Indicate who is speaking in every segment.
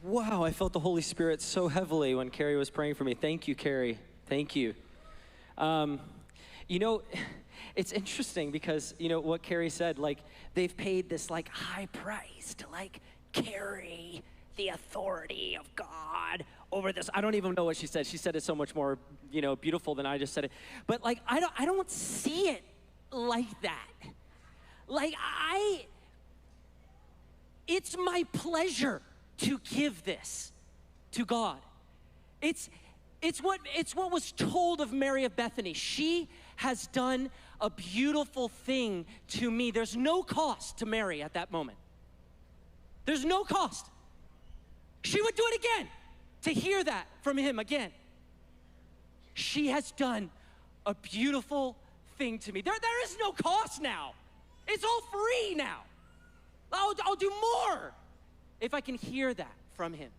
Speaker 1: Wow, I felt the Holy Spirit so heavily when Carrie was praying for me. Thank you, Carrie. Thank you. You know, it's interesting because, you know, what Carrie said, like, they've paid this, like, high price to, like, carry the authority of God over this. I don't even know what she said. She said it so much more, you know, beautiful than I just said it. But, like, I don't see it like that. Like, it's my pleasure to give this to God. It's what was told of Mary of Bethany. She has done a beautiful thing to me. There's no cost to Mary at that moment. There's no cost. She would do it again to hear that from him again. She has done a beautiful thing to me. There is no cost now. It's all free now. I'll do more if I can hear that from him.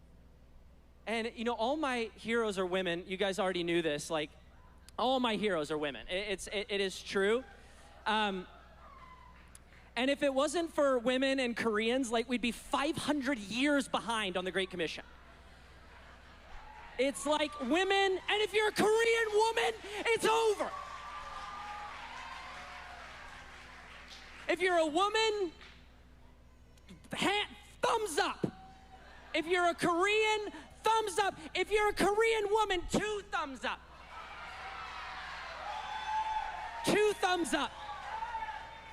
Speaker 1: And, you know, all my heroes are women. You guys already knew this. Like, all my heroes are women. It is true. And if it wasn't for women and Koreans, like, we'd be 500 years behind on the Great Commission. It's like women, and if you're a Korean woman, it's over. If you're a woman, thumbs up. If you're a Korean, thumbs up. If you're a Korean woman, 2 thumbs up. 2 thumbs up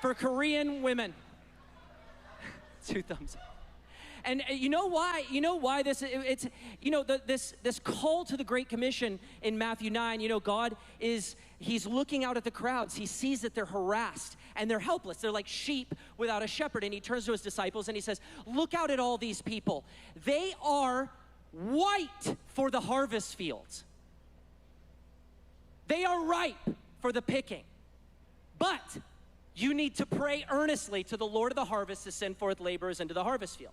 Speaker 1: for Korean women. 2 thumbs up. And you know why? You know why this? It's, you know, this call to the Great Commission in Matthew 9. You know, God He's looking out at the crowds. He sees that they're harassed and they're helpless. They're like sheep without a shepherd. And he turns to his disciples and he says, "Look out at all these people. They are white for the harvest fields. They are ripe for the picking. But you need to pray earnestly to the Lord of the harvest to send forth laborers into the harvest field."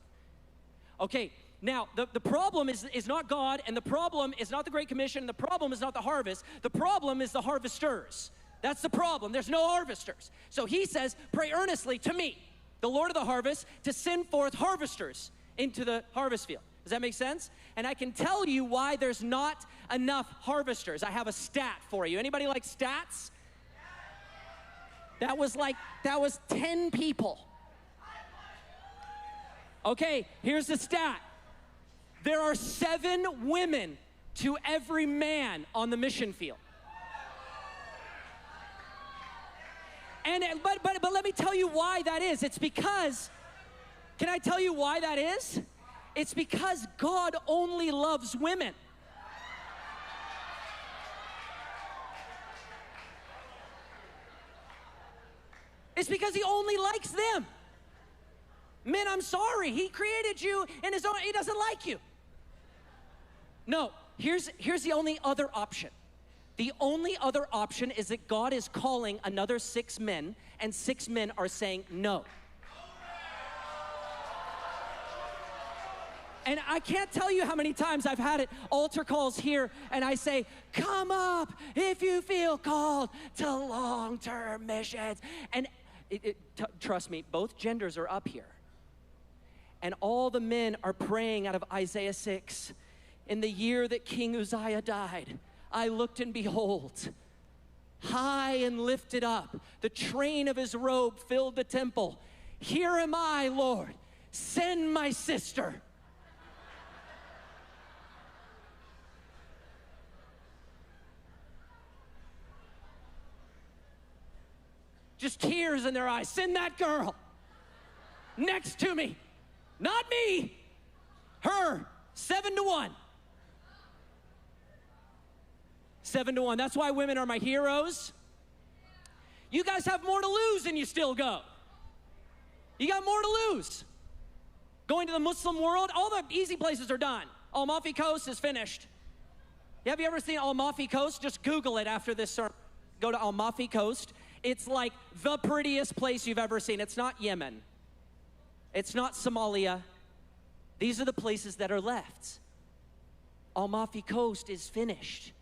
Speaker 1: Okay, now the problem is not God, and the problem is not the Great Commission, and the problem is not the harvest. The problem is the harvesters. That's the problem. There's no harvesters. So he says, pray earnestly to me, the Lord of the harvest, to send forth harvesters into the harvest field. Does that make sense? And I can tell you why there's not enough harvesters. I have a stat for you. Anybody like stats? That was 10 people. Okay, here's the stat. There are 7 women to every man on the mission field. And but let me tell you why that is. It's because, can I tell you why that is? It's because God only loves women. It's because he only likes them. Men, I'm sorry. He created you in his own, he doesn't like you. No, here's the only other option. The only other option is that God is calling another 6 men, and 6 men are saying no. And I can't tell you how many times I've had altar calls here, and I say, come up if you feel called to long-term missions. And trust me, both genders are up here. And all the men are praying out of Isaiah 6. In the year that King Uzziah died, I looked and behold, high and lifted up, the train of his robe filled the temple. Here am I, Lord, send my sister. Just tears in their eyes. Send that girl next to me. Not me, her, 7-1. 7-1, that's why women are my heroes. You guys have more to lose and you still go. You got more to lose. Going to the Muslim world, all the easy places are done. Amalfi Coast is finished. Have you ever seen Amalfi Coast? Just Google it after this sermon. Go to Amalfi Coast. It's like the prettiest place you've ever seen. It's not Yemen. It's not Somalia. These are the places that are left. Amalfi Coast is finished.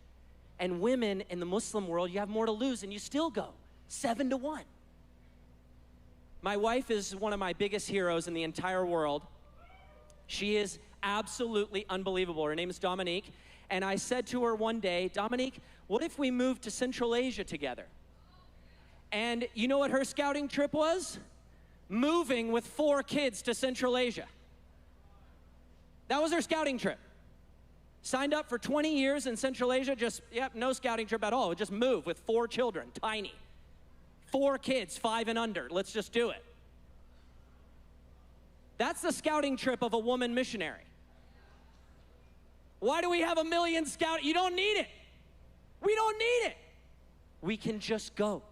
Speaker 1: And women in the Muslim world, you have more to lose and you still go. 7-1. My wife is one of my biggest heroes in the entire world. She is absolutely unbelievable. Her name is Dominique. And I said to her one day, Dominique, what if we moved to Central Asia together? And you know what her scouting trip was? Moving with 4 kids to Central Asia. That was her scouting trip. Signed up for 20 years in Central Asia, no scouting trip at all. Just move with 4 children, tiny. 4 kids, 5 and under. Let's just do it. That's the scouting trip of a woman missionary. Why do we have 1 million scouts? You don't need it. We don't need it. We can just go.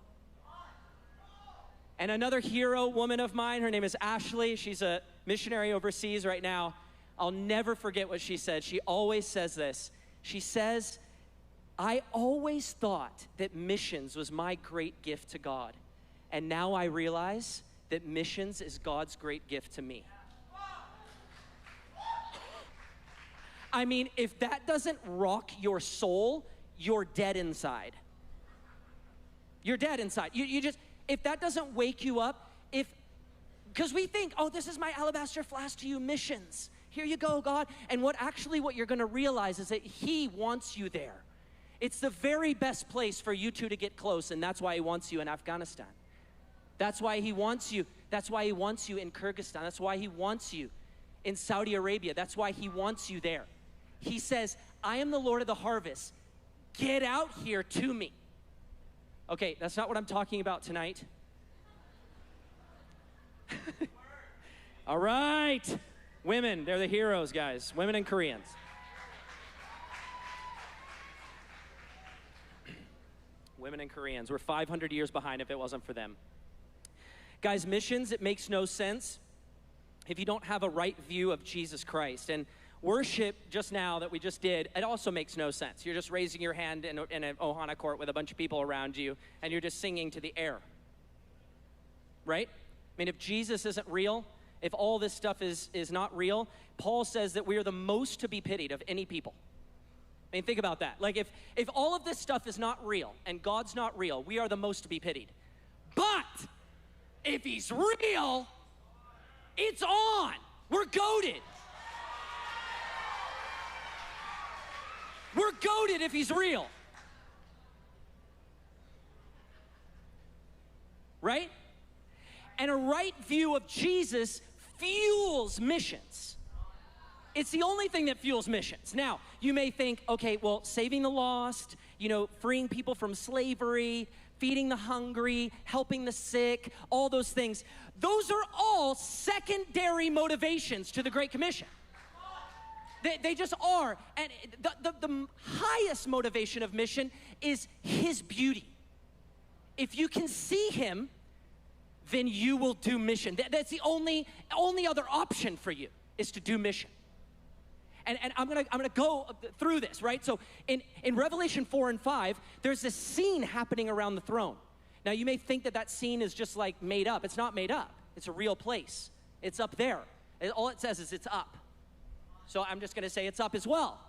Speaker 1: And another hero woman of mine, her name is Ashley. She's a missionary overseas right now. I'll never forget what she said. She always says this. She says, I always thought that missions was my great gift to God. And now I realize that missions is God's great gift to me. I mean, if that doesn't rock your soul, you're dead inside. You're dead inside. You just, if that doesn't wake you up, because we think, oh, this is my alabaster flask to you, missions. Here you go, God. And what you're going to realize is that He wants you there. It's the very best place for you two to get close, and that's why He wants you in Afghanistan. That's why He wants you. That's why He wants you in Kyrgyzstan. That's why He wants you in Saudi Arabia. That's why He wants you there. He says, I am the Lord of the harvest. Get out here to me. Okay, that's not what I'm talking about tonight. All right. Women, they're the heroes, guys. Women and Koreans. Women and Koreans. We're 500 years behind if it wasn't for them. Guys, missions, it makes no sense if you don't have a right view of Jesus Christ. And worship just now that we just did, it also makes no sense. You're just raising your hand in an Ohana court with a bunch of people around you, and you're just singing to the air. Right? I mean, if Jesus isn't real, if all this stuff is not real, Paul says that we are the most to be pitied of any people. I mean, think about that. Like, if all of this stuff is not real and God's not real, we are the most to be pitied. But if He's real, it's on. We're goated. We're goated if He's real. Right? And a right view of Jesus fuels missions. It's the only thing that fuels missions. Now, you may think, okay, well, saving the lost, freeing people from slavery, feeding the hungry, helping the sick, all those things. Those are all secondary motivations to the Great Commission. They just are. And the highest motivation of mission is His beauty. If you can see Him, then you will do mission. That's the only other option for you, is to do mission. And I'm gonna go through this, right? So in Revelation 4 and 5, there's this scene happening around the throne. Now you may think that scene is just like made up. It's not made up. It's a real place. It's up there. All it says is it's up. So I'm just gonna say it's up as well.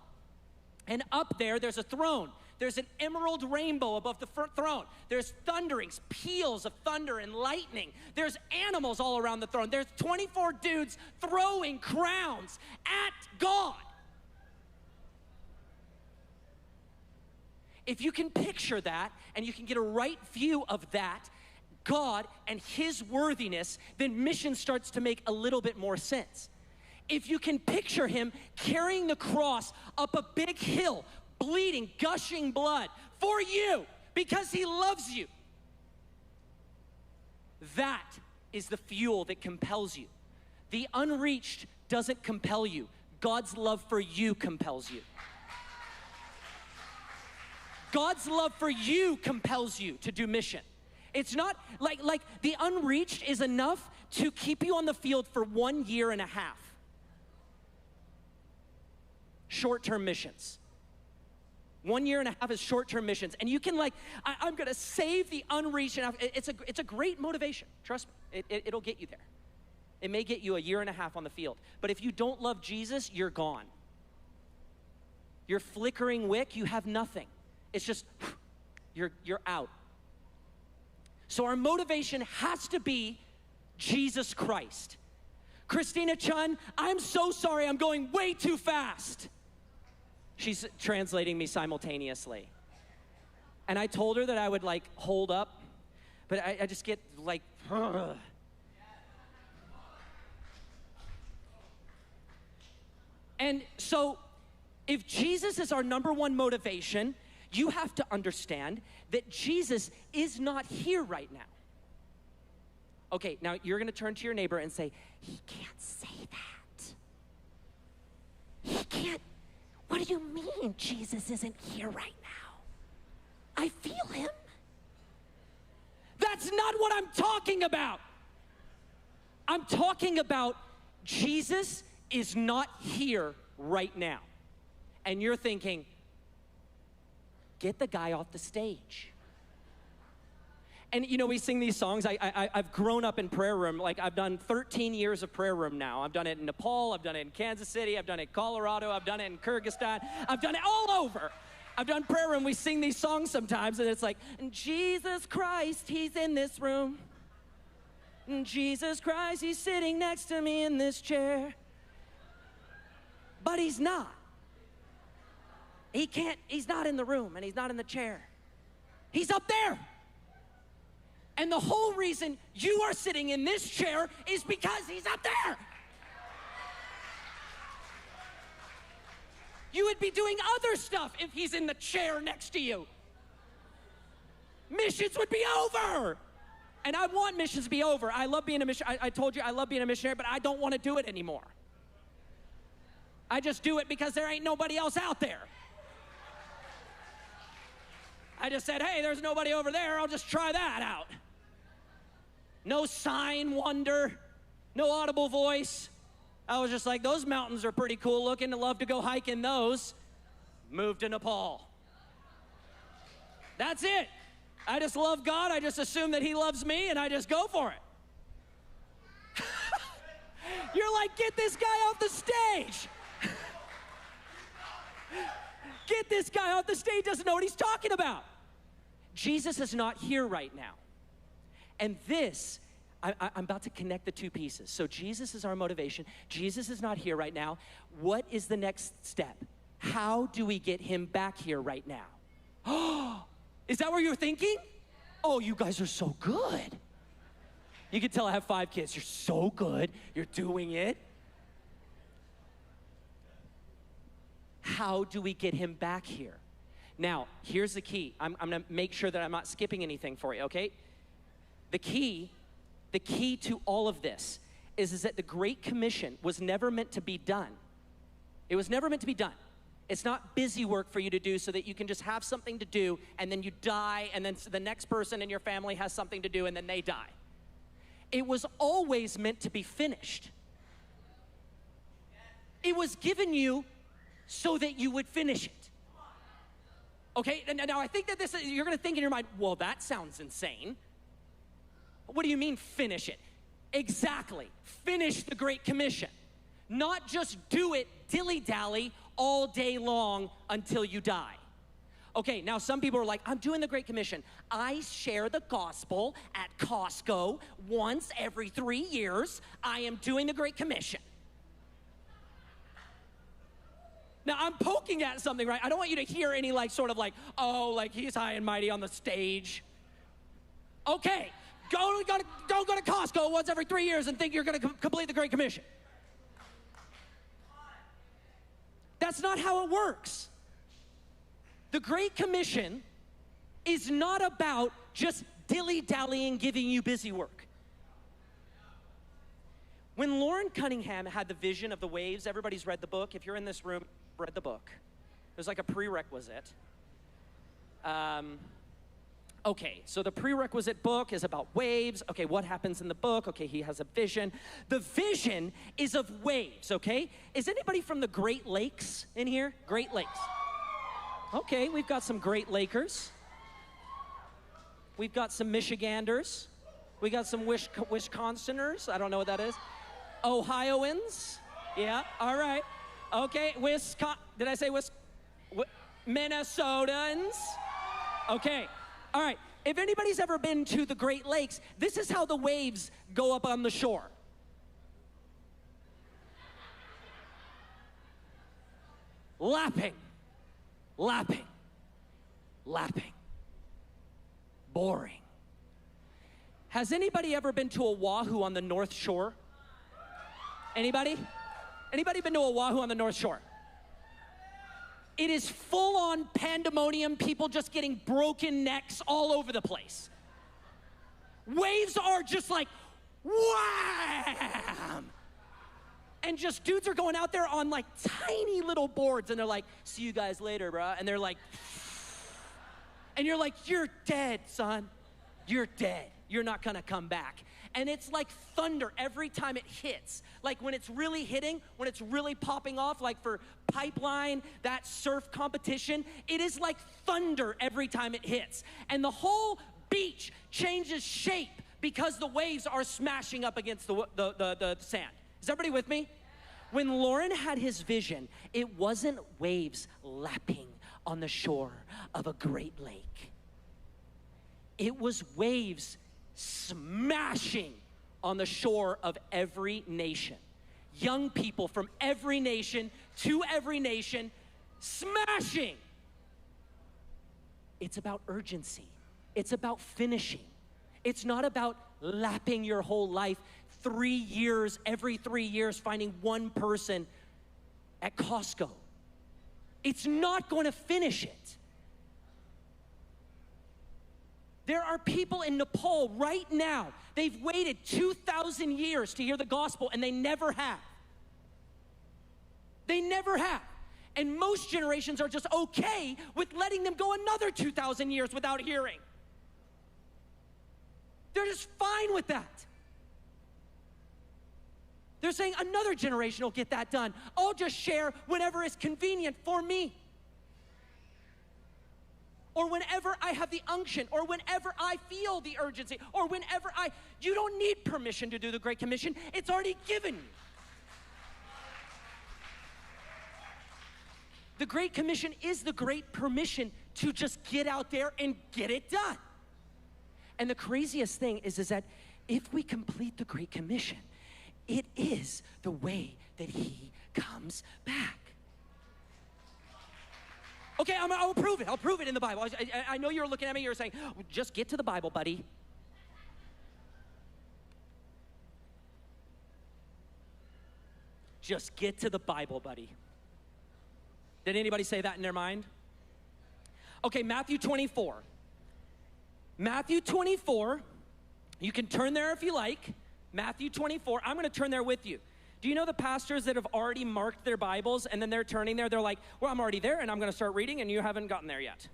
Speaker 1: And up there's a throne. There's an emerald rainbow above the throne. There's thunderings, peals of thunder and lightning. There's animals all around the throne. There's 24 dudes throwing crowns at God. If you can picture that and you can get a right view of that, God and His worthiness, then mission starts to make a little bit more sense. If you can picture Him carrying the cross up a big hill, bleeding, gushing blood for you because He loves you, that is the fuel that compels you. The unreached doesn't compel you. God's love for you compels you. God's love for you compels you to do mission. It's not like the unreached is enough to keep you on the field for 1 year and a half. Short-term missions. 1 year and a half is short-term missions. And you can I'm gonna save the unreached. And it's a great motivation, trust me. It'll get you there. It may get you a year and a half on the field. But if you don't love Jesus, you're gone. You're flickering wick, you have nothing. It's just, you're out. So our motivation has to be Jesus Christ. Christina Chun, I'm so sorry, I'm going way too fast. She's translating me simultaneously. And I told her that I would like hold up, but I just get like, ugh. And so if Jesus is our number one motivation, you have to understand that Jesus is not here right now. Okay, now you're gonna turn to your neighbor and say, he can't say that. He can't, what do you mean Jesus isn't here right now? I feel him. That's not what I'm talking about. I'm talking about Jesus is not here right now. And you're thinking, get the guy off the stage. And you know, we sing these songs. I've grown up in prayer room. Like, I've done 13 years of prayer room now. I've done it in Nepal, I've done it in Kansas City, I've done it in Colorado, I've done it in Kyrgyzstan, I've done it all over. I've done prayer room. We sing these songs sometimes, and it's like, Jesus Christ, he's in this room. Jesus Christ, he's sitting next to me in this chair. But he's not. He can't, he's not in the room, and he's not in the chair. He's up there. And the whole reason you are sitting in this chair is because he's up there. You would be doing other stuff if he's in the chair next to you. Missions would be over. And I want missions to be over. I love being a missionary. I told you I love being a missionary, but I don't want to do it anymore. I just do it because there ain't nobody else out there. I just said, hey, there's nobody over there. I'll just try that out. No sign, wonder, no audible voice. I was just like, those mountains are pretty cool looking. I'd love to go hike in those. Moved to Nepal. That's it. I just love God. I just assume that he loves me, and I just go for it. You're like, get this guy off the stage. Get this guy off the stage, doesn't know what he's talking about. Jesus is not here right now. And this, I'm about to connect the two pieces. So Jesus is our motivation. Jesus is not here right now. What is the next step? How do we get him back here right now? Oh, is that what you're thinking? Oh, you guys are so good. You can tell I have 5 kids. You're so good. You're doing it. How do we get him back here? Now, here's the key. I'm gonna make sure that I'm not skipping anything for you, okay? The key to all of this is that the Great Commission was never meant to be done. It was never meant to be done. It's not busy work for you to do so that you can just have something to do and then you die and then the next person in your family has something to do and then they die. It was always meant to be finished. It was given you so that you would finish it. Okay, now I think that this, you're gonna think in your mind, well, that sounds insane. What do you mean finish it? Exactly, finish the Great Commission. Not just do it dilly-dally all day long until you die. Okay, now some people are like, I'm doing the Great Commission. I share the gospel at Costco once every 3 years. I am doing the Great Commission. Now, I'm poking at something, right? I don't want you to hear any like sort of like, oh, like he's high and mighty on the stage. Okay, don't go to Costco once every 3 years and think you're going to complete the Great Commission. That's not how it works. The Great Commission is not about just dilly-dallying, giving you busy work. When Lauren Cunningham had the vision of the waves, everybody's read the book. If you're in this room, read the book. There's like a prerequisite. Okay, so the prerequisite book is about waves. Okay, what happens in the book? Okay, he has a vision. The vision is of waves, okay? Is anybody from the Great Lakes in here? Great Lakes. Okay, we've got some Great Lakers. We've got some Michiganders. We got some Wisconsiners. I don't know what that is. Ohioans. Yeah, all right. Okay, did I say Minnesotans? Okay, all right. If anybody's ever been to the Great Lakes, this is how the waves go up on the shore. lapping, lapping, lapping. Boring. Has anybody ever been to Oahu on the North Shore? Anybody? Anybody been to Oahu on the North Shore? It is full-on pandemonium, people just getting broken necks all over the place. Waves are just like, wham! And just dudes are going out there on like tiny little boards and they're like, see you guys later, bro. And they're like, and you're like, you're dead, son. You're dead. You're not gonna come back. And it's like thunder every time it hits. Like when it's really hitting, when it's really popping off, like for Pipeline, that surf competition, it is like thunder every time it hits. And the whole beach changes shape because the waves are smashing up against the sand. Is everybody with me? When Lauren had his vision, it wasn't waves lapping on the shore of a great lake. It was waves smashing on the shore of every nation. Young people from every nation to every nation smashing. It's about urgency. It's about finishing. It's not about lapping your whole life. 3 years, every 3 years, finding one person at Costco. It's not going to finish it. There are people in Nepal right now, they've waited 2,000 years to hear the gospel and they never have. They never have. And most generations are just okay with letting them go another 2,000 years without hearing. They're just fine with that. They're saying another generation will get that done. I'll just share whenever it's convenient for me. Or whenever I have the unction, or whenever I feel the urgency, or whenever you don't need permission to do the Great Commission. It's already given you. The Great Commission is the great permission to just get out there and get it done. And the craziest thing is that if we complete the Great Commission, it is the way that he comes back. Okay, I'll prove it. I'll prove it in the Bible. I know you're looking at me, you're saying, just get to the Bible, buddy. Just get to the Bible, buddy. Did anybody say that in their mind? Okay, Matthew 24. Matthew 24, you can turn there if you like. Matthew 24, I'm gonna turn there with you. Do you know the pastors that have already marked their Bibles and then they're turning there, they're like, well, I'm already there and I'm gonna start reading and you haven't gotten there yet.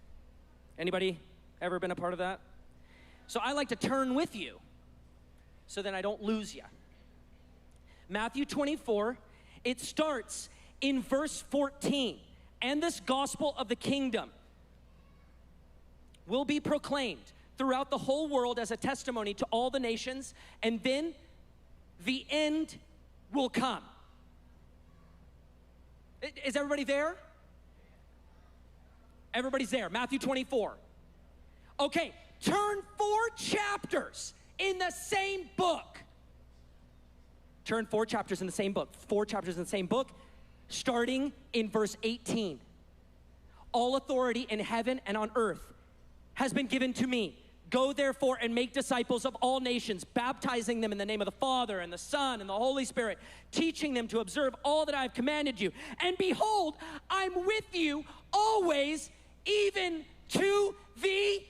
Speaker 1: Anybody ever been a part of that? So I like to turn with you so then I don't lose you. Matthew 24, it starts in verse 14. And this gospel of the kingdom will be proclaimed throughout the whole world as a testimony to all the nations, and then the end will come. Is everybody there? Everybody's there. Matthew 24. Okay, turn 4 chapters in the same book. Turn 4 chapters in the same book. 4 chapters in the same book, starting in verse 18. All authority in heaven and on earth has been given to me. Go therefore and make disciples of all nations, baptizing them in the name of the Father and the Son and the Holy Spirit, teaching them to observe all that I have commanded you. And behold, I'm with you always, even to the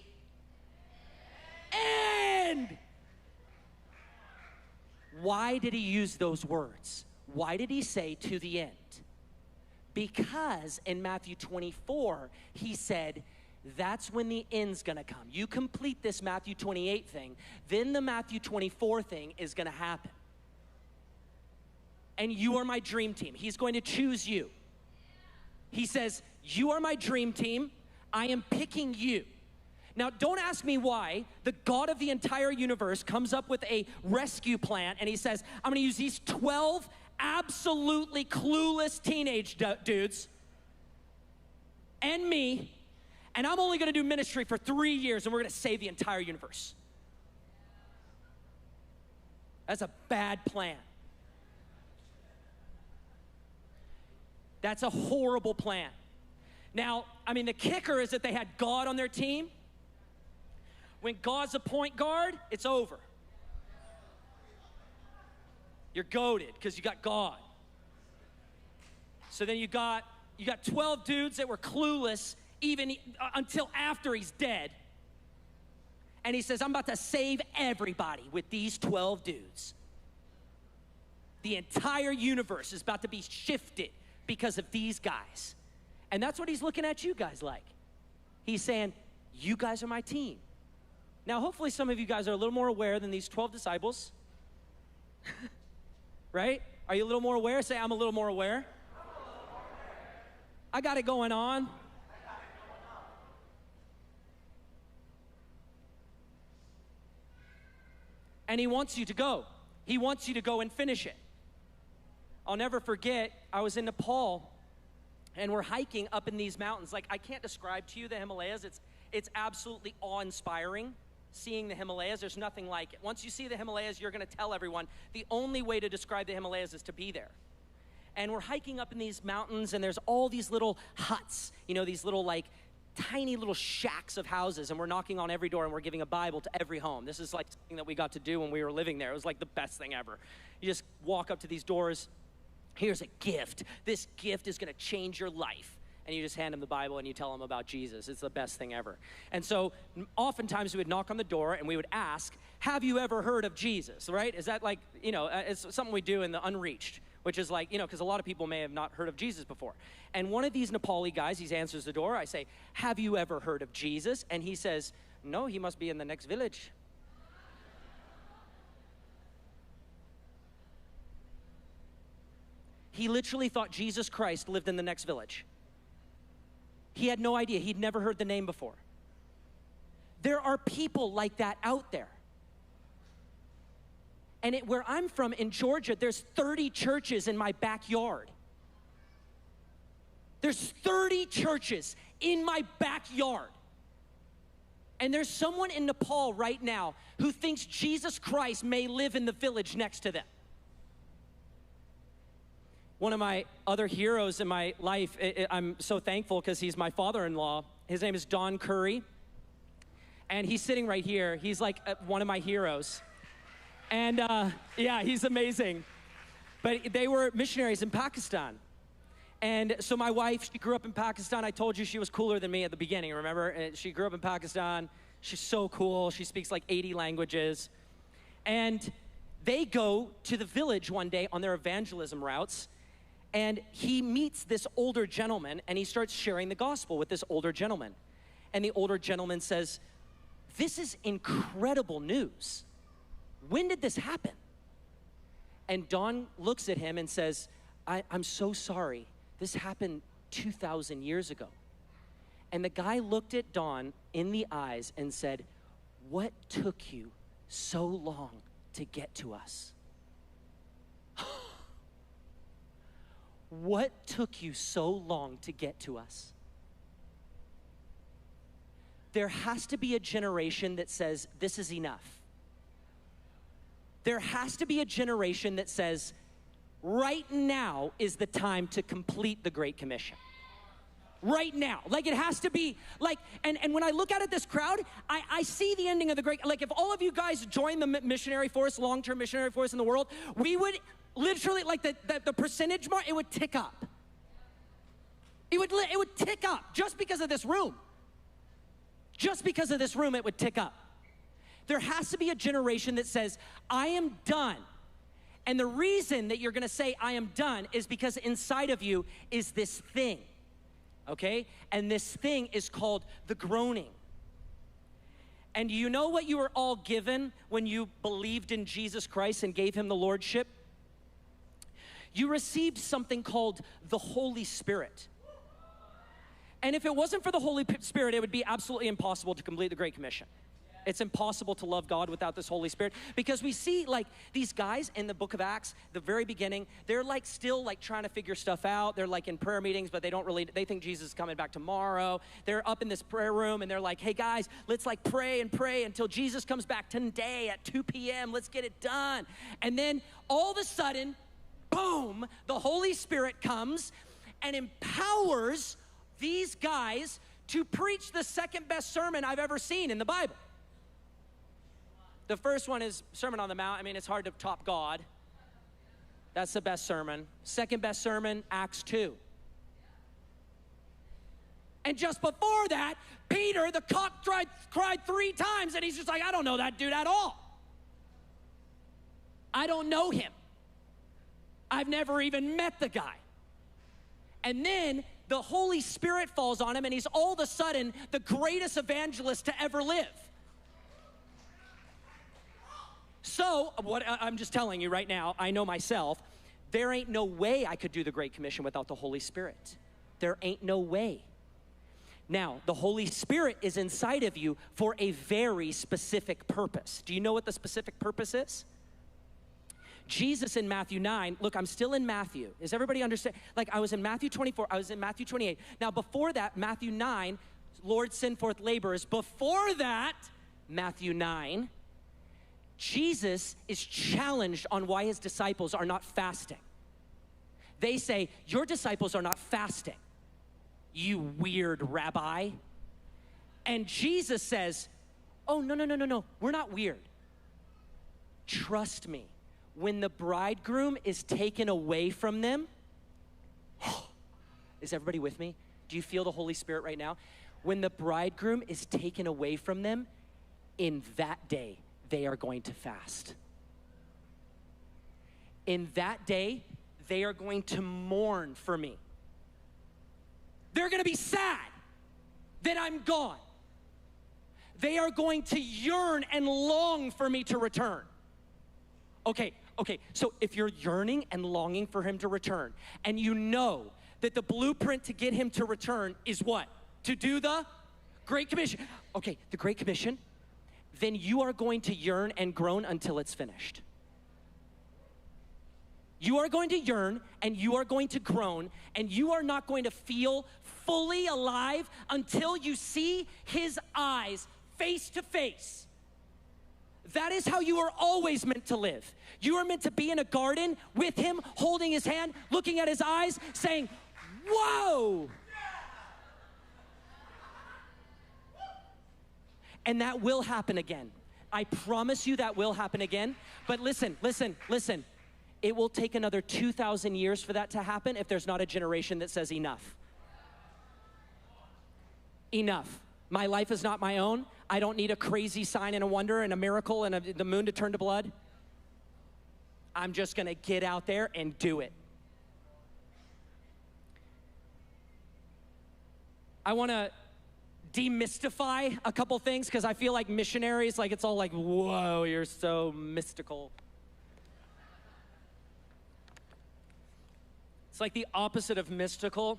Speaker 1: end. Why did he use those words? Why did he say to the end? Because in Matthew 24, he said, that's when the end's gonna come. You complete this Matthew 28 thing, then the Matthew 24 thing is gonna happen. And you are my dream team. He's going to choose you. He says, you are my dream team. I am picking you. Now, don't ask me why the God of the entire universe comes up with a rescue plan and he says, I'm gonna use these 12 absolutely clueless teenage dudes and me, and I'm only gonna do ministry for 3 years and we're gonna save the entire universe. That's a bad plan. That's a horrible plan. Now, I mean, the kicker is that they had God on their team. When God's a point guard, it's over. You're goated because you got God. So then you got 12 dudes that were clueless even until after he's dead. And he says, I'm about to save everybody with these 12 dudes. The entire universe is about to be shifted because of these guys. And that's what he's looking at you guys like. He's saying, you guys are my team. Now, hopefully some of you guys are a little more aware than these 12 disciples. Right? Are you a little more aware? Say, I'm a little more aware. I got it going on. And he wants you to go. He wants you to go and finish it. I'll never forget, I was in Nepal, and we're hiking up in these mountains. Like, I can't describe to you the Himalayas. It's absolutely awe-inspiring. Seeing the Himalayas, there's nothing like it. Once you see the Himalayas, you're gonna tell everyone the only way to describe the Himalayas is to be there. And we're hiking up in these mountains, and there's all these little huts, you know, these little like tiny little shacks of houses, and we're knocking on every door and we're giving a Bible to every home. This is like something that we got to do when we were living there. It was like the best thing ever. You just walk up to these doors, here's a gift. This gift is gonna change your life. And you just hand them the Bible and you tell them about Jesus. It's the best thing ever. And so oftentimes we would knock on the door and we would ask, have you ever heard of Jesus, right? Is that like, you know, it's something we do in the unreached, which is like, you know, because a lot of people may have not heard of Jesus before. And one of these Nepali guys, he answers the door. I say, have you ever heard of Jesus? And he says, no, he must be in the next village. He literally thought Jesus Christ lived in the next village. He had no idea. He'd never heard the name before. There are people like that out there. And where I'm from in Georgia, there's 30 churches in my backyard. There's 30 churches in my backyard. And there's someone in Nepal right now who thinks Jesus Christ may live in the village next to them. One of my other heroes in my life, I'm so thankful because he's my father-in-law. His name is Don Curry. And he's sitting right here. He's like one of my heroes. And yeah, he's amazing. But they were missionaries in Pakistan. And so my wife, she grew up in Pakistan. I told you she was cooler than me at the beginning, remember? And she grew up in Pakistan. She's so cool. She speaks like 80 languages. And they go to the village one day on their evangelism routes. And he meets this older gentleman, and he starts sharing the gospel with this older gentleman. And the older gentleman says, this is incredible news. When did this happen? And Don looks at him and says, I'm so sorry. This happened 2,000 years ago. And the guy looked at Don in the eyes and said, what took you so long to get to us? What took you so long to get to us? There has to be a generation that says, this is enough. There has to be a generation that says, right now is the time to complete the Great Commission. Right now. Like, it has to be, like, and when I look out at this crowd, I see the ending of the Great, like, if all of you guys join the missionary force, long-term missionary force in the world, we would literally, like, the percentage mark, it would tick up. It would tick up just because of this room. Just because of this room, it would tick up. There has to be a generation that says, I am done. And the reason that you're gonna say, I am done, is because inside of you is this thing, okay? And this thing is called the groaning. And you know what you were all given when you believed in Jesus Christ and gave him the lordship? You received something called the Holy Spirit. And if it wasn't for the Holy Spirit, it would be absolutely impossible to complete the Great Commission. It's impossible to love God without this Holy Spirit, because we see like these guys in the book of Acts, the very beginning, they're like still like trying to figure stuff out. They're like in prayer meetings, but they think Jesus is coming back tomorrow. They're up in this prayer room and they're like, hey guys, let's like pray and pray until Jesus comes back today at 2 p.m. Let's get it done. And then all of a sudden, boom, the Holy Spirit comes. and empowers these guys to preach the second best sermon I've ever seen in the Bible. The first one is Sermon on the Mount. I mean, it's hard to top God. That's the best sermon. Second best sermon, Acts 2. And just before that, Peter, the cock cried 3 times, and he's just like, I don't know that dude at all. I don't know him. I've never even met the guy. And then the Holy Spirit falls on him, and he's all of a sudden the greatest evangelist to ever live. So, what I'm just telling you right now, I know myself, there ain't no way I could do the Great Commission without the Holy Spirit. There ain't no way. Now, the Holy Spirit is inside of you for a very specific purpose. Do you know what the specific purpose is? Jesus in Matthew 9, look, I'm still in Matthew. Does everybody understand? Like, I was in Matthew 24, I was in Matthew 28. Now, before that, Matthew 9, Lord, send forth laborers. Before that, Matthew 9, Jesus is challenged on why his disciples are not fasting. They say, your disciples are not fasting, you weird rabbi. And Jesus says, oh, no, we're not weird. Trust me, when the bridegroom is taken away from them, is everybody with me? Do you feel the Holy Spirit right now? When the bridegroom is taken away from them, in that day, they are going to fast. In that day, they are going to mourn for me. They're going to be sad that I'm gone. They are going to yearn and long for me to return. Okay, so if you're yearning and longing for him to return, and you know that the blueprint to get him to return is what? To do the Great Commission. Okay, the Great Commission, then you are going to yearn and groan until it's finished. You are going to yearn and you are going to groan, and you are not going to feel fully alive until you see his eyes face to face. That is how you are always meant to live. You are meant to be in a garden with him, holding his hand, looking at his eyes, saying, whoa! And that will happen again. I promise you that will happen again. But listen. It will take another 2,000 years for that to happen if there's not a generation that says enough. Enough. My life is not my own. I don't need a crazy sign and a wonder and a miracle and the moon to turn to blood. I'm just gonna get out there and do it. I wanna demystify a couple things, because I feel like missionaries, like it's all like, whoa, you're so mystical. It's like the opposite of mystical.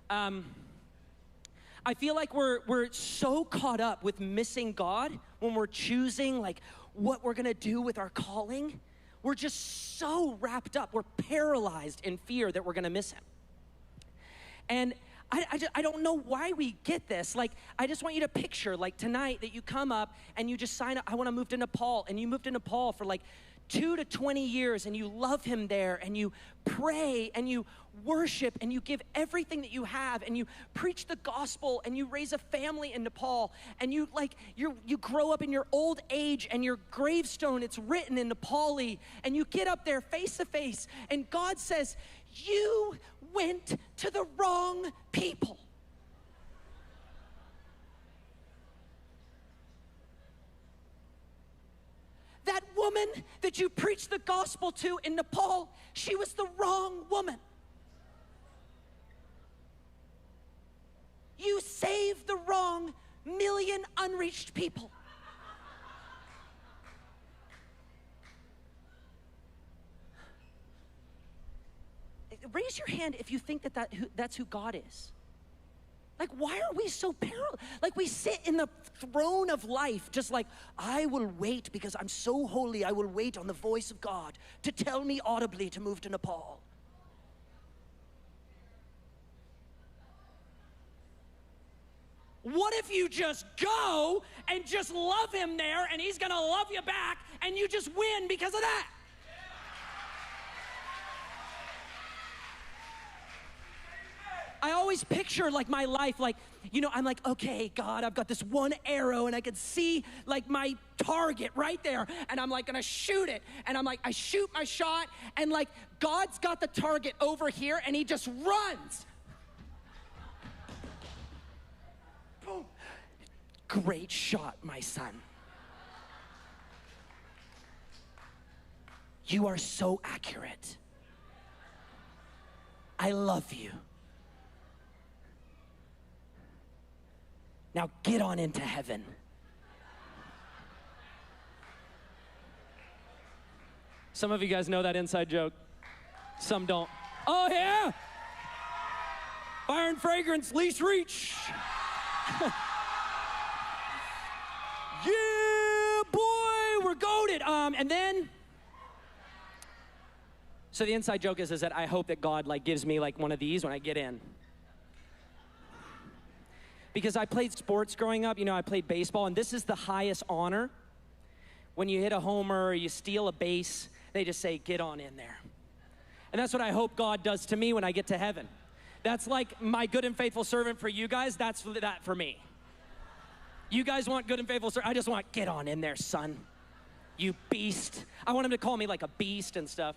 Speaker 1: I feel like we're so caught up with missing God when we're choosing like what we're gonna do with our calling. We're just so wrapped up, we're paralyzed in fear that we're gonna miss him. And I don't know why we get this. Like, I just want you to picture, like, tonight that you come up and you just sign up, I want to move to Nepal, and you moved to Nepal for like 2 to 20 years, and you love him there, and you pray, and you worship, and you give everything that you have, and you preach the gospel, and you raise a family in Nepal, and you grow up in your old age, and your gravestone, it's written in Nepali, and you get up there face to face, and God says, you went to the wrong people. That woman that you preached the gospel to in Nepal, she was the wrong woman. You saved the wrong million unreached people. Raise your hand if you think that's who God is. Like, why are we so paralyzed? Like, we sit in the throne of life just like, I will wait because I'm so holy, I will wait on the voice of God to tell me audibly to move to Nepal. What if you just go and just love him there, and he's gonna love you back, and you just win because of that? always picture like my life, like, you know, I'm like, okay, God, I've got this one arrow and I can see like my target right there. And I'm like gonna shoot it. And I'm like, I shoot my shot and like God's got the target over here and he just runs. Boom. Great shot, my son. You are so accurate. I love you. Now get on into heaven. Some of you guys know that inside joke. Some don't. Oh yeah? Fire and fragrance, least reach. Yeah, boy, we're goated. And then, so the inside joke is that I hope that God like gives me like one of these when I get in. Because I played sports growing up, you know, I played baseball, and this is the highest honor. When you hit a homer or you steal a base, they just say, get on in there. And that's what I hope God does to me when I get to heaven. That's like my good and faithful servant for you guys, that's that for me. You guys want good and faithful servant? I just want, get on in there, son. You beast. I want him to call me like a beast and stuff.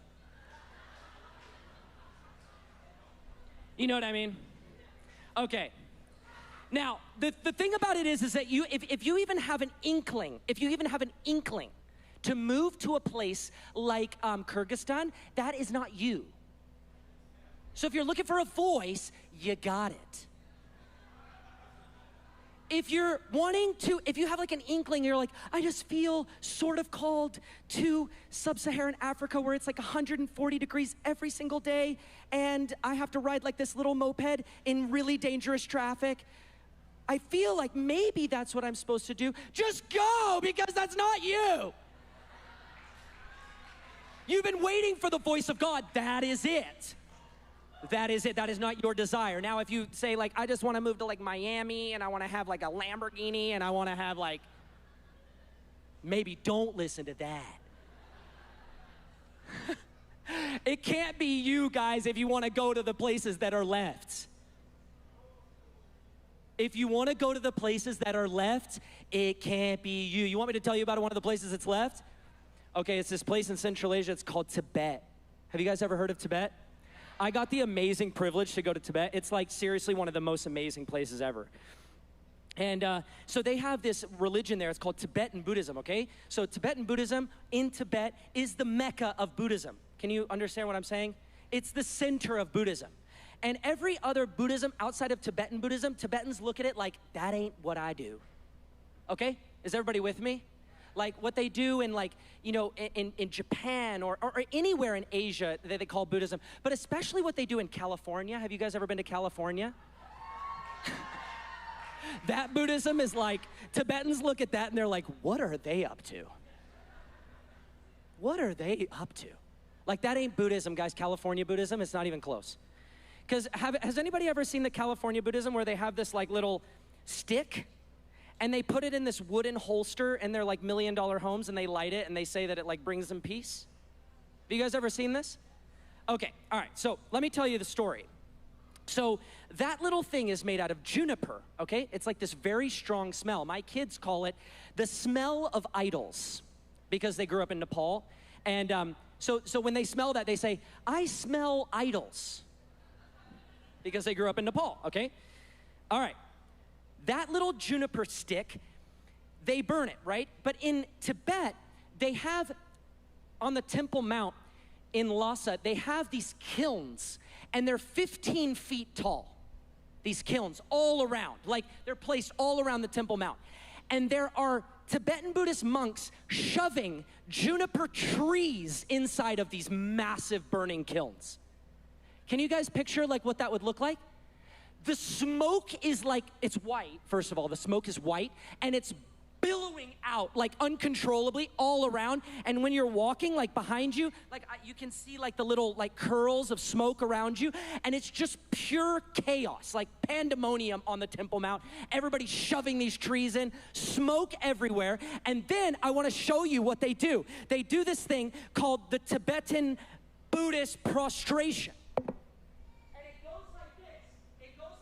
Speaker 1: You know what I mean? Okay. Now, the thing about it is that you, if you even have an inkling, to move to a place like Kyrgyzstan, that is not you. So if you're looking for a voice, you got it. If you're wanting to, if you have like an inkling, you're like, I just feel sort of called to sub-Saharan Africa where it's like 140 degrees every single day and I have to ride like this little moped in really dangerous traffic. I feel like maybe that's what I'm supposed to do. Just go, because that's not you. You've been waiting for the voice of God. That is it. That is it. That is not your desire. Now, if you say, like, I just want to move to, like, Miami, and I want to have, like, a Lamborghini, and I want to have, like, maybe don't listen to that. It can't be you, guys, if you want to go to the places that are left. If you want to go to the places that are left, it can't be you. You want me to tell you about one of the places that's left? Okay, it's this place in Central Asia. It's called Tibet. Have you guys ever heard of Tibet? I got the amazing privilege to go to Tibet. It's like seriously one of the most amazing places ever. And so they have this religion there. It's called Tibetan Buddhism, okay? So Tibetan Buddhism in Tibet is the Mecca of Buddhism. Can you understand what I'm saying? It's the center of Buddhism. And every other Buddhism outside of Tibetan Buddhism, Tibetans look at it like, that ain't what I do. Okay? Is everybody with me? Like what they do in like, you know, in Japan or anywhere in Asia that they call Buddhism, but especially what they do in California. Have you guys ever been to California? That Buddhism is like, Tibetans look at that and they're like, what are they up to? What are they up to? Like that ain't Buddhism, guys. California Buddhism, it's not even close. Because has anybody ever seen the California Buddhism where they have this like little stick and they put it in this wooden holster in their like $1 million homes and they light it and they say that it like brings them peace? Have you guys ever seen this? Okay, all right, so let me tell you the story. So that little thing is made out of juniper, okay? It's like this very strong smell. My kids call it the smell of idols because they grew up in Nepal. And so when they smell that, they say, I smell idols, because they grew up in Nepal, okay? All right, that little juniper stick, they burn it, right? But in Tibet, they have, on the Temple Mount in Lhasa, they have these kilns, and they're 15 feet tall. These kilns all around, like they're placed all around the Temple Mount. And there are Tibetan Buddhist monks shoving juniper trees inside of these massive burning kilns. Can you guys picture like what that would look like? The smoke is like, it's white, first of all, the smoke is white, and it's billowing out like uncontrollably all around. And when you're walking like behind you, like you can see like the little like curls of smoke around you, and it's just pure chaos, like pandemonium on the Temple Mount. Everybody shoving these trees in, smoke everywhere. And then I want to show you what they do. They do this thing called the Tibetan Buddhist prostration. And it goes like this. It goes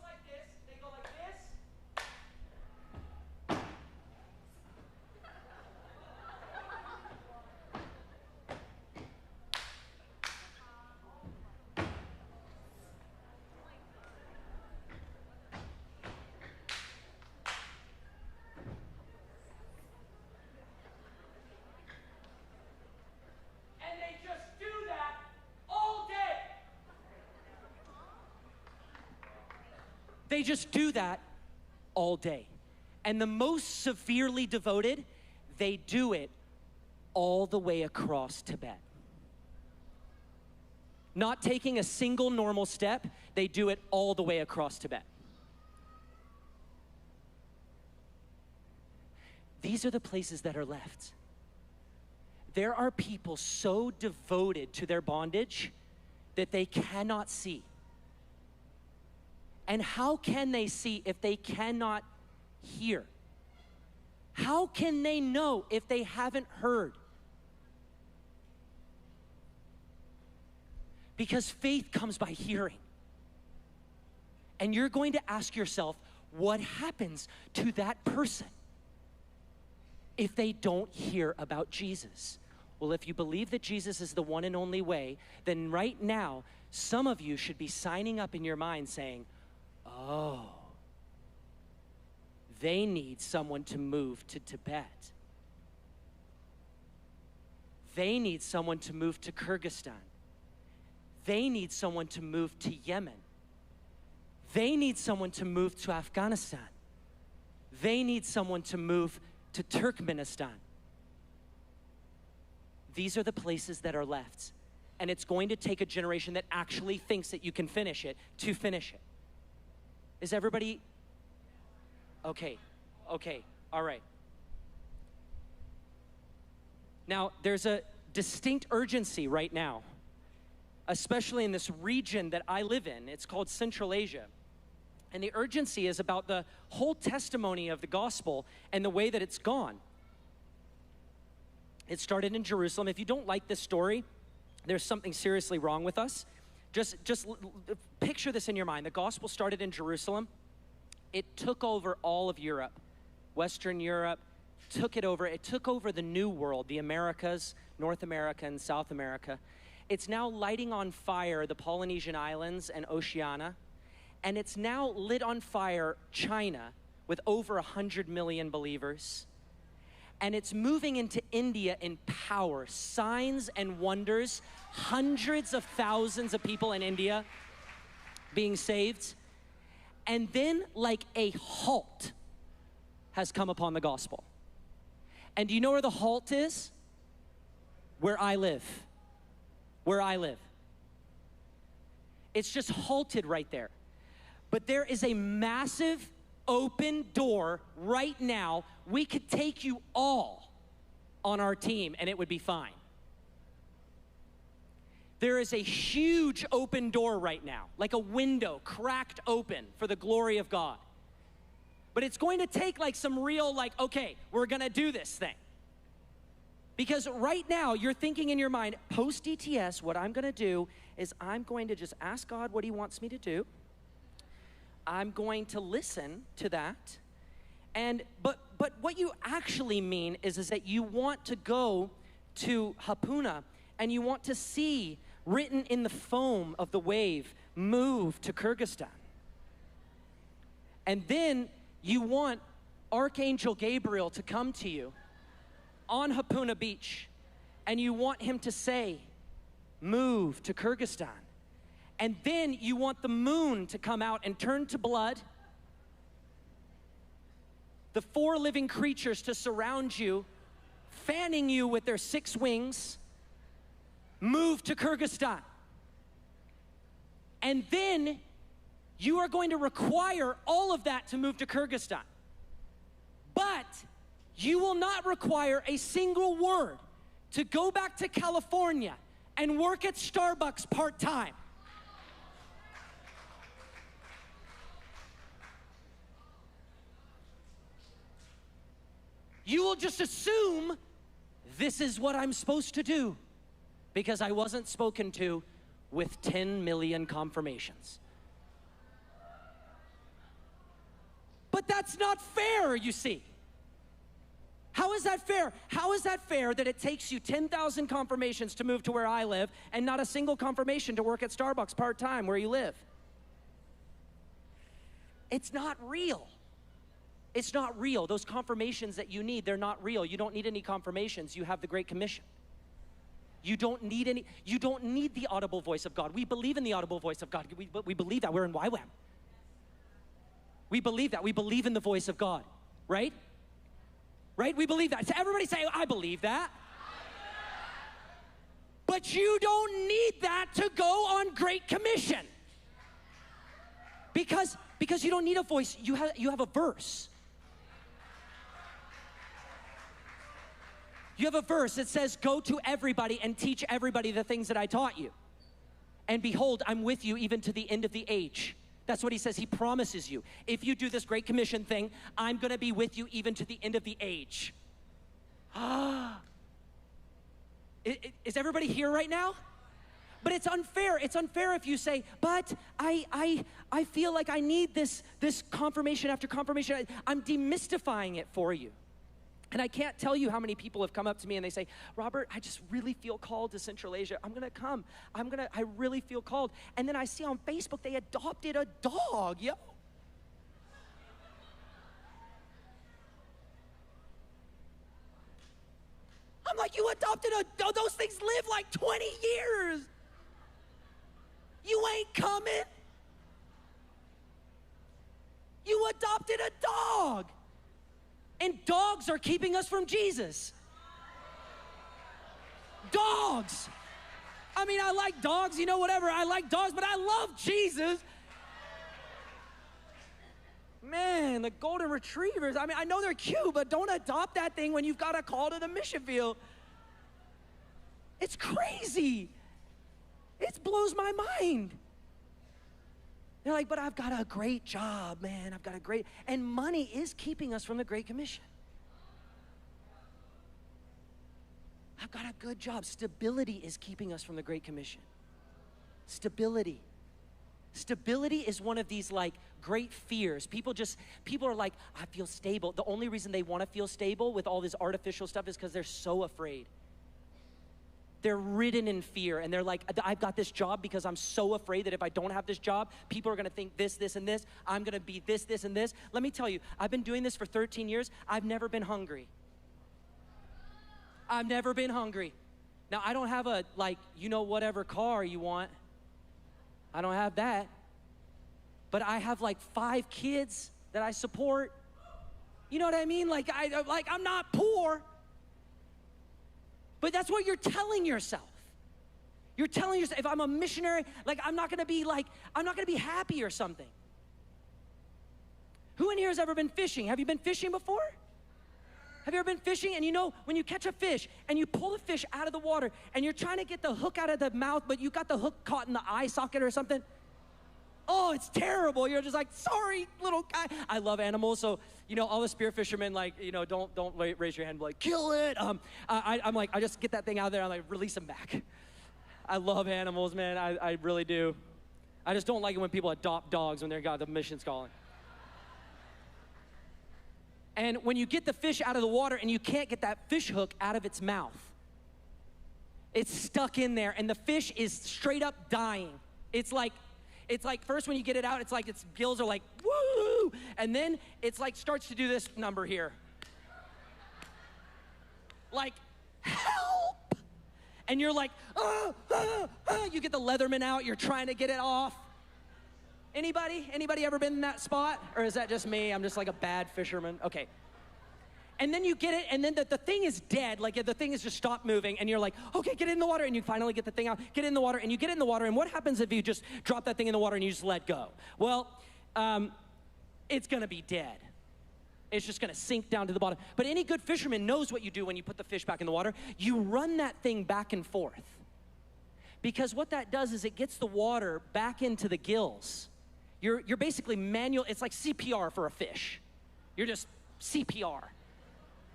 Speaker 1: They just do that all day. And the most severely devoted, they do it all the way across Tibet. Not taking a single normal step, they do it all the way across Tibet. These are the places that are left. There are people so devoted to their bondage that they cannot see. And how can they see if they cannot hear? How can they know if they haven't heard? Because faith comes by hearing. And you're going to ask yourself, what happens to that person if they don't hear about Jesus? Well, if you believe that Jesus is the one and only way, then right now, some of you should be signing up in your mind saying, oh, they need someone to move to Tibet. They need someone to move to Kyrgyzstan. They need someone to move to Yemen. They need someone to move to Afghanistan. They need someone to move to Turkmenistan. These are the places that are left. And it's going to take a generation that actually thinks that you can finish it to finish it. Is everybody? Okay, all right. Now, there's a distinct urgency right now, especially in this region that I live in. It's called Central Asia. And the urgency is about the whole testimony of the gospel and the way that it's gone. It started in Jerusalem. If you don't like this story, there's something seriously wrong with us. Just picture this in your mind. The gospel started in Jerusalem. It took over all of Europe, Western Europe, took it over. It took over the New World, the Americas, North America and South America. It's now lighting on fire the Polynesian Islands and Oceania. And it's now lit on fire China with over 100 million believers. And it's moving into India in power, signs and wonders, hundreds of thousands of people in India being saved. And then like a halt has come upon the gospel. And do you know where the halt is? Where I live. Where I live. It's just halted right there. But there is a massive open door right now. We could take you all on our team and it would be fine. There is a huge open door right now, like a window cracked open for the glory of God. But it's going to take like some real okay, we're gonna do this thing. Because right now you're thinking in your mind, post DTS, what I'm gonna do is I'm going to just ask God what he wants me to do. I'm going to listen to that. But what you actually mean is that you want to go to Hapuna and you want to see written in the foam of the wave, move to Kyrgyzstan. And then you want Archangel Gabriel to come to you on Hapuna Beach and you want him to say, move to Kyrgyzstan. And then you want the moon to come out and turn to blood, the 4 living creatures to surround you, fanning you with their 6 wings, move to Kyrgyzstan. And then you are going to require all of that to move to Kyrgyzstan. But you will not require a single word to go back to California and work at Starbucks part-time. You will just assume this is what I'm supposed to do because I wasn't spoken to with 10 million confirmations. But that's not fair, you see. How is that fair? How is that fair that it takes you 10,000 confirmations to move to where I live and not a single confirmation to work at Starbucks part-time where you live? It's not real. It's not real. Those confirmations that you need, they're not real. You don't need any confirmations. You have the Great Commission. You don't need the audible voice of God. We believe in the audible voice of God. We believe that. We're in YWAM. We believe that. We believe in the voice of God, right? Right? We believe that. So everybody say, I believe that. But you don't need that to go on Great Commission. Because you don't need a voice, you have a verse. You have a verse that says, go to everybody and teach everybody the things that I taught you. And behold, I'm with you even to the end of the age. That's what he says. He promises you. If you do this Great Commission thing, I'm going to be with you even to the end of the age. Is everybody here right now? But it's unfair. It's unfair if you say, but I feel like I need this confirmation after confirmation. I'm demystifying it for you. And I can't tell you how many people have come up to me and they say, Robert, I just really feel called to Central Asia. I'm gonna come. I really feel called. And then I see on Facebook they adopted a dog, yo. I'm like, you adopted a dog? Those things live like 20 years. You ain't coming. You adopted a dog. And dogs are keeping us from Jesus. Dogs. I mean, I like dogs, whatever. I like dogs, but I love Jesus. Man, the golden retrievers. I mean, I know they're cute, but don't adopt that thing when you've got a call to the mission field. It's crazy. It blows my mind. They're like, but I've got a great job, man. And money is keeping us from the Great Commission. I've got a good job. Stability is keeping us from the Great Commission. Stability. Stability is one of these like great fears. People are like, I feel stable. The only reason they want to feel stable with all this artificial stuff is because they're so afraid. They're ridden in fear, and they're like, I've got this job because I'm so afraid that if I don't have this job, people are gonna think this, this, and this. I'm gonna be this, this, and this. Let me tell you, I've been doing this for 13 years. I've never been hungry. I've never been hungry. Now, I don't have a, whatever car you want. I don't have that. But I have like 5 kids that I support. You know what I mean? I'm not poor. But that's what you're telling yourself. You're telling yourself, if I'm a missionary, I'm not gonna be happy or something. Who in here has ever been fishing? Have you been fishing before? Have you ever been fishing? And when you catch a fish and you pull the fish out of the water and you're trying to get the hook out of the mouth, but you got the hook caught in the eye socket or something? Oh, it's terrible. You're just like, sorry, little guy. I love animals, so, all the spear fishermen, don't raise your hand, kill it. I'm like, I just get that thing out of there, and release them back. I love animals, man. I really do. I just don't like it when people adopt dogs when they're got the mission's calling. And when you get the fish out of the water and you can't get that fish hook out of its mouth, it's stuck in there, and the fish is straight up dying. It's like first when you get it out, it's like its gills are like, woo! And then it's starts to do this number here. Like, help! And you're like, you get the Leatherman out, you're trying to get it off. Anybody ever been in that spot? Or is that just me? I'm just like a bad fisherman. Okay. And then you get it, and then the thing is dead. The thing is just stopped moving, and you're like, okay, get it in the water, and you finally get the thing out, get it in the water, and you get it in the water, and what happens if you just drop that thing in the water and you just let go? Well, it's gonna be dead. It's just gonna sink down to the bottom. But any good fisherman knows what you do when you put the fish back in the water. You run that thing back and forth. Because what that does is it gets the water back into the gills. You're basically manual, it's like CPR for a fish. You're just CPR.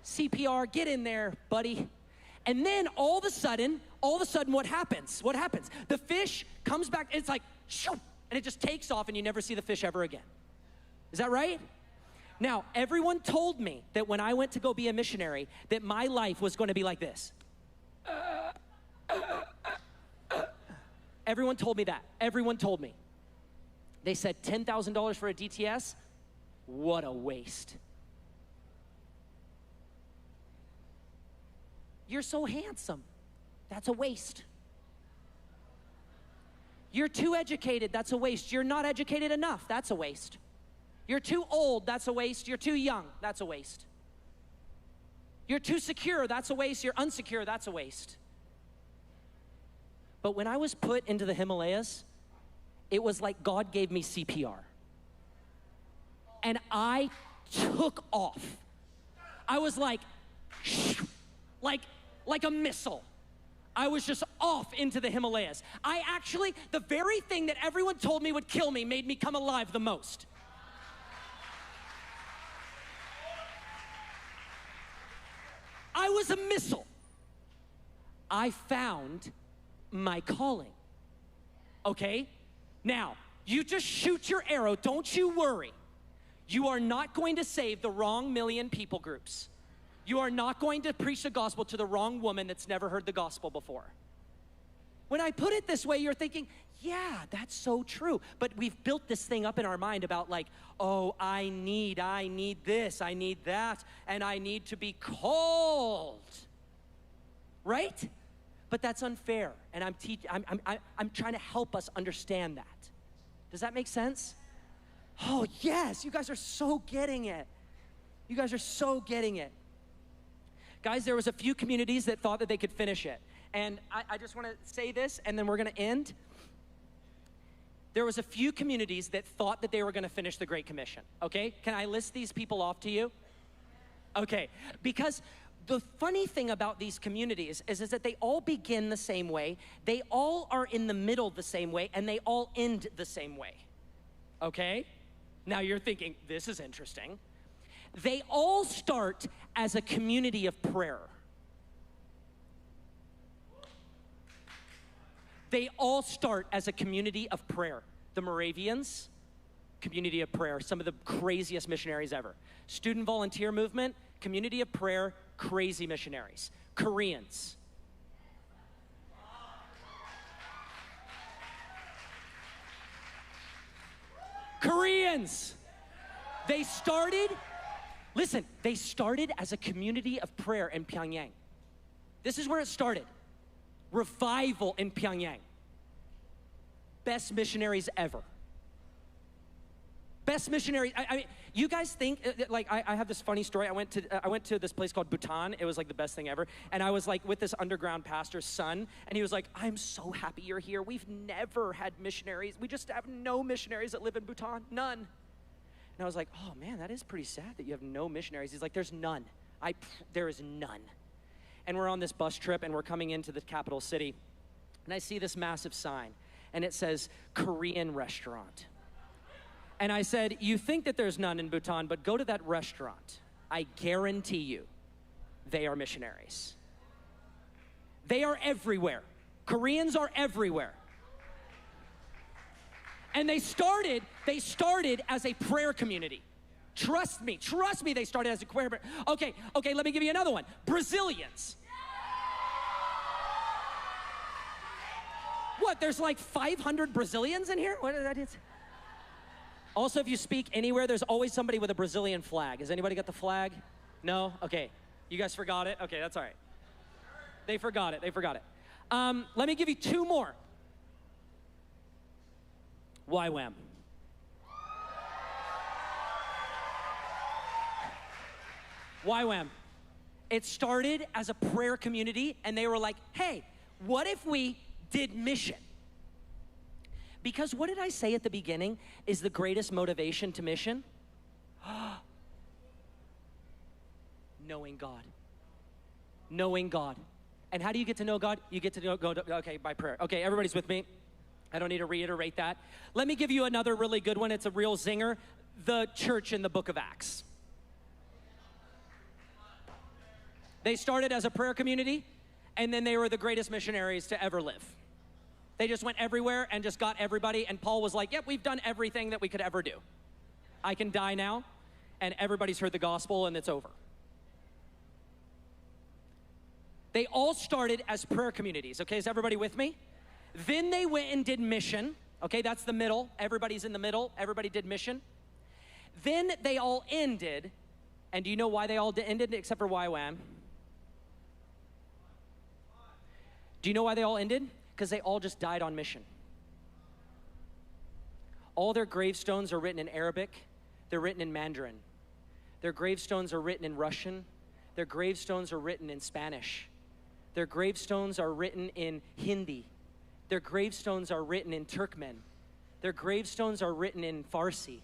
Speaker 1: CPR, get in there, buddy. And then all of a sudden, what happens? The fish comes back, it's like, shoo, and it just takes off, and you never see the fish ever again. Is that right? Now, everyone told me that when I went to go be a missionary, that my life was going to be like this. Everyone told me that. Everyone told me. They said $10,000 for a DTS? What a waste. You're so handsome. That's a waste. You're too educated. That's a waste. You're not educated enough. That's a waste. You're too old, that's a waste. You're too young, that's a waste. You're too secure, that's a waste. You're unsecure, that's a waste. But when I was put into the Himalayas, it was like God gave me CPR. And I took off. I was like a missile. I was just off into the Himalayas. The very thing that everyone told me would kill me made me come alive the most. I was a missile. I found my calling. Okay? Now, you just shoot your arrow, don't you worry. You are not going to save the wrong million people groups. You are not going to preach the gospel to the wrong woman that's never heard the gospel before. When I put it this way, you're thinking, yeah, that's so true. But we've built this thing up in our mind about like, oh, I need this, I need that, and I need to be called. Right? But that's unfair, and I'm trying to help us understand that. Does that make sense? Oh, yes, you guys are so getting it. You guys are so getting it. Guys, there was a few communities that thought that they could finish it. And I just want to say this, and then we're going to end. There was a few communities that thought that they were going to finish the Great Commission, okay? Can I list these people off to you? Okay, because the funny thing about these communities is that they all begin the same way, they all are in the middle the same way, and they all end the same way, okay? Now you're thinking, this is interesting. They all start as a community of prayer. They all start as a community of prayer. The Moravians, community of prayer, some of the craziest missionaries ever. Student volunteer movement, community of prayer, crazy missionaries. Koreans. They started as a community of prayer in Pyongyang. This is where it started. Revival in Pyongyang. Best missionaries ever. Best missionaries. I mean, you guys think, like, I have this funny story. I went to this place called Bhutan. It was like the best thing ever. And I was like with this underground pastor's son, and he was like, I'm so happy you're here. We've never had missionaries. We just have no missionaries that live in Bhutan. None. And I was like, oh man, that is pretty sad that you have no missionaries. He's like, there's none. There is none. And we're on this bus trip, and we're coming into the capital city, and I see this massive sign, and it says, Korean restaurant. And I said, you think that there's none in Bhutan, but go to that restaurant. I guarantee you, they are missionaries. They are everywhere. Koreans are everywhere. And they started as a prayer community. Trust me, they started as a prayer. Okay, let me give you another one. Brazilians. What, there's like 500 Brazilians in here? What is that? Also, if you speak anywhere, there's always somebody with a Brazilian flag. Has anybody got the flag? No? Okay. You guys forgot it? Okay, that's all right. They forgot it. Let me give you two more. YWAM. YWAM. It started as a prayer community, and they were like, hey, what if we did mission? Because what did I say at the beginning is the greatest motivation to mission? Knowing God. Knowing God. And how do you get to know God? You get to know God, okay, by prayer. Okay, everybody's with me. I don't need to reiterate that. Let me give you another really good one. It's a real zinger. The church in the book of Acts. They started as a prayer community, and then they were the greatest missionaries to ever live. They just went everywhere and just got everybody, and Paul was like, yep, we've done everything that we could ever do. I can die now, and everybody's heard the gospel, and it's over. They all started as prayer communities. Okay, is everybody with me? Then they went and did mission. Okay, that's the middle. Everybody's in the middle. Everybody did mission. Then they all ended. And do you know why they all ended except for YWAM? Do you know why they all ended? Because they all just died on mission. All their gravestones are written in Arabic. they're written in Mandarin. Their gravestones are written in Russian. Their gravestones are written in Spanish. Their gravestones are written in Hindi. Their gravestones are written in Turkmen. Their gravestones are written in Farsi.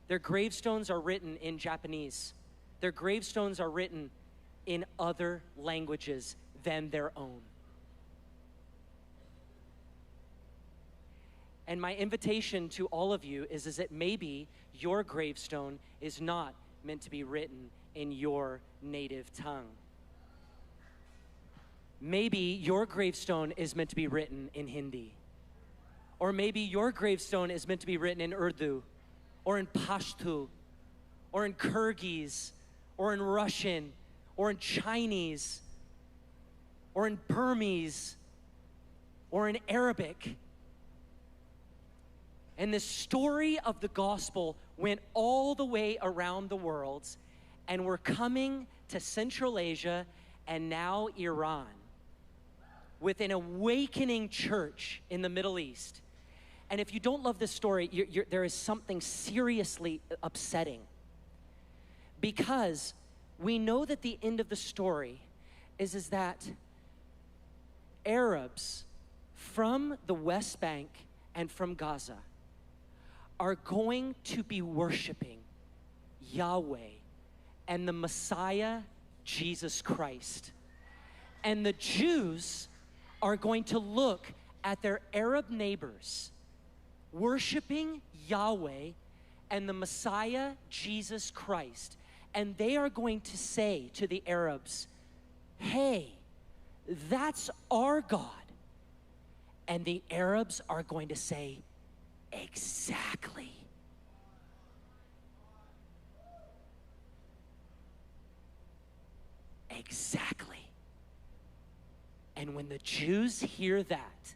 Speaker 1: Their gravestones are written in Japanese. Their gravestones are written in other languages than their own. And my invitation to all of you is that maybe your gravestone is not meant to be written in your native tongue. Maybe your gravestone is meant to be written in Hindi. Or maybe your gravestone is meant to be written in Urdu, or in Pashto, or in Kyrgyz, or in Russian, or in Chinese, or in Burmese, or in Arabic. And the story of the gospel went all the way around the world, and we're coming to Central Asia and now Iran with an awakening church in the Middle East. And if you don't love this story, there is something seriously upsetting, because we know that the end of the story is that Arabs from the West Bank and from Gaza are going to be worshiping Yahweh and the Messiah, Jesus Christ. And the Jews are going to look at their Arab neighbors worshiping Yahweh and the Messiah, Jesus Christ. And they are going to say to the Arabs, hey, that's our God. And the Arabs are going to say, exactly. Exactly. And when the Jews hear that,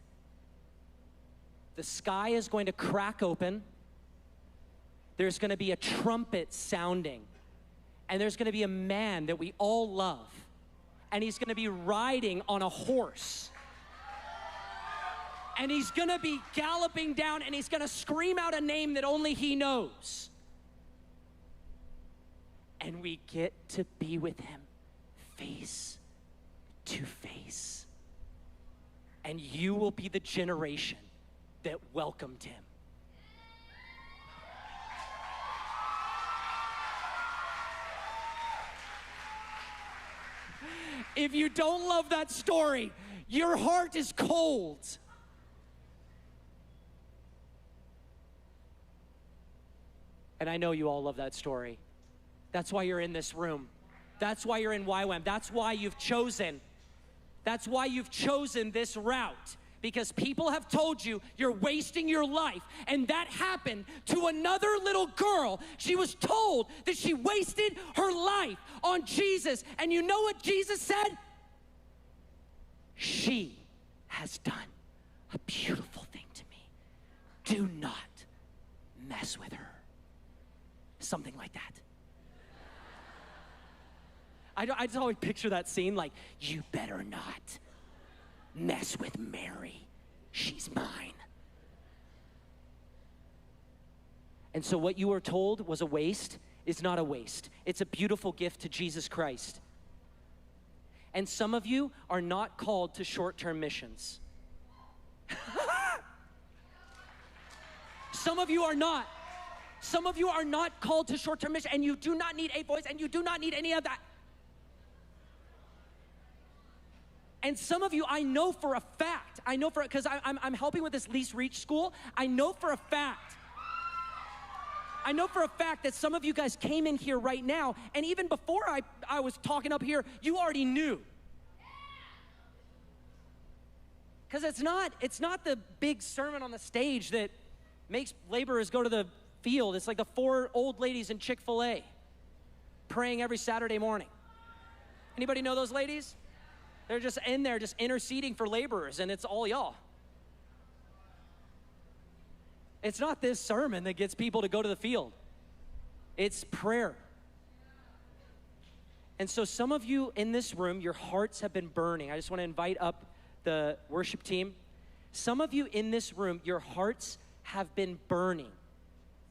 Speaker 1: the sky is going to crack open. There's going to be a trumpet sounding. And there's going to be a man that we all love. And he's going to be riding on a horse. And he's going to be galloping down, and he's going to scream out a name that only he knows. And we get to be with him face to face. And you will be the generation that welcomed him. If you don't love that story, your heart is cold. And I know you all love that story. That's why you're in this room. That's why you're in YWAM. That's why you've chosen this route. Because people have told you you're wasting your life. And that happened to another little girl. She was told that she wasted her life on Jesus. And you know what Jesus said? She has done a beautiful thing to me. Do not mess with her. Something like that. I just always picture that scene like, you better not mess with Mary. She's mine. And so what you were told was a waste is not a waste. It's a beautiful gift to Jesus Christ. And some of you are not called to short-term missions. Some of you are not. Some of you are not called to short-term mission, and you do not need a voice, and you do not need any of that. And some of you, I know for a fact, because I'm helping with this least reach school, I know for a fact that some of you guys came in here right now, and even before I was talking up here, you already knew. Because it's not the big sermon on the stage that makes laborers go to the field. It's like the 4 old ladies in Chick-fil-A praying every Saturday morning. Anybody know those ladies? They're just in there just interceding for laborers, and it's all y'all. It's not this sermon that gets people to go to the field. It's prayer. And so some of you in this room, your hearts have been burning. I just want to invite up the worship team. Some of you in this room, your hearts have been burning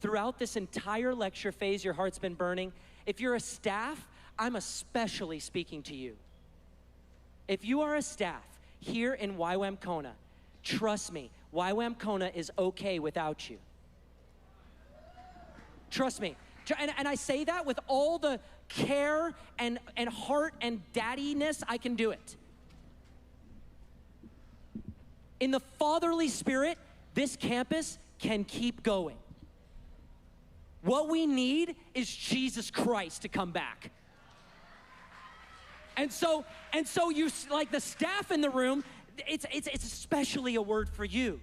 Speaker 1: throughout this entire lecture phase, your heart's been burning. If you're a staff, I'm especially speaking to you. If you are a staff here in YWAM Kona, trust me, YWAM Kona is okay without you. Trust me. And I say that with all the care and heart and daddiness I can do it. In the fatherly spirit, this campus can keep going. What we need is Jesus Christ to come back. And so you, like the staff in the room, it's especially a word for you.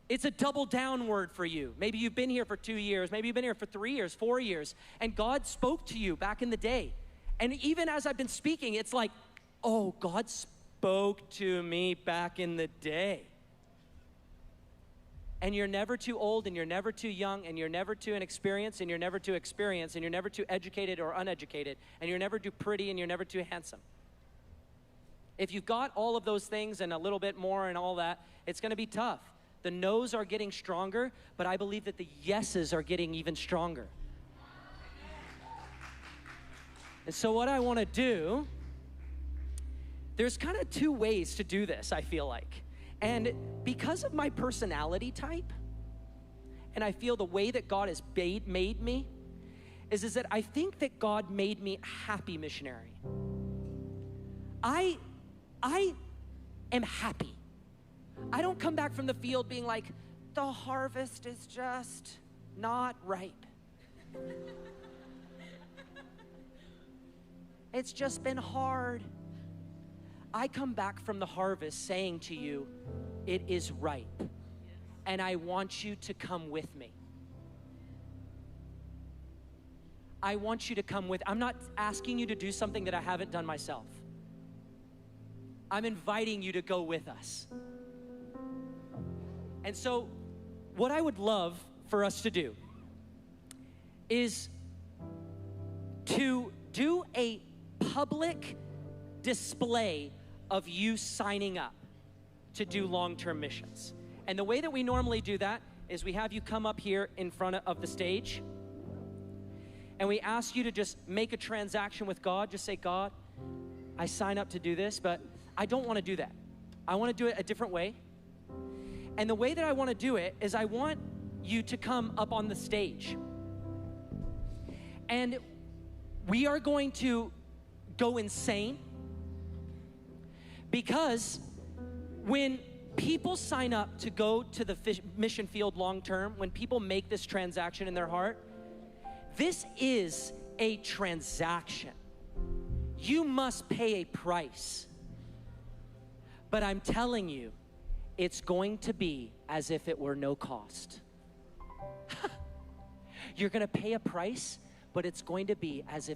Speaker 1: It's a double down word for you. Maybe you've been here for 2 years. Maybe you've been here for 3 years, 4 years. And God spoke to you back in the day. And even as I've been speaking, it's like, oh, God spoke to me back in the day. And you're never too old, and you're never too young, and you're never too inexperienced, and you're never too experienced, and you're never too educated or uneducated, and you're never too pretty, and you're never too handsome. If you've got all of those things and a little bit more and all that, it's going to be tough. The no's are getting stronger, but I believe that the yeses are getting even stronger. And so what I want to do, there's kind of 2 ways to do this, I feel like. And because of my personality type, and I feel the way that God has made me, is that I think that God made me a happy missionary. I am happy. I don't come back from the field being like, the harvest is just not ripe. It's just been hard. I come back from the harvest saying to you, it is ripe, and I want you to come with me. I want you to come with. I'm not asking you to do something that I haven't done myself. I'm inviting you to go with us. And so what I would love for us to do is to do a public display of you signing up to do long-term missions. And the way that we normally do that is we have you come up here in front of the stage, and we ask you to just make a transaction with God. Just say, God, I sign up to do this, but I don't want to do that. I want to do it a different way. And the way that I want to do it is I want you to come up on the stage. And we are going to go insane, because when people sign up to go to the mission field long term, when people make this transaction in their heart, this is a transaction. You must pay a price. But I'm telling you, it's going to be as if it were no cost. You're going to pay a price, but it's going to be as if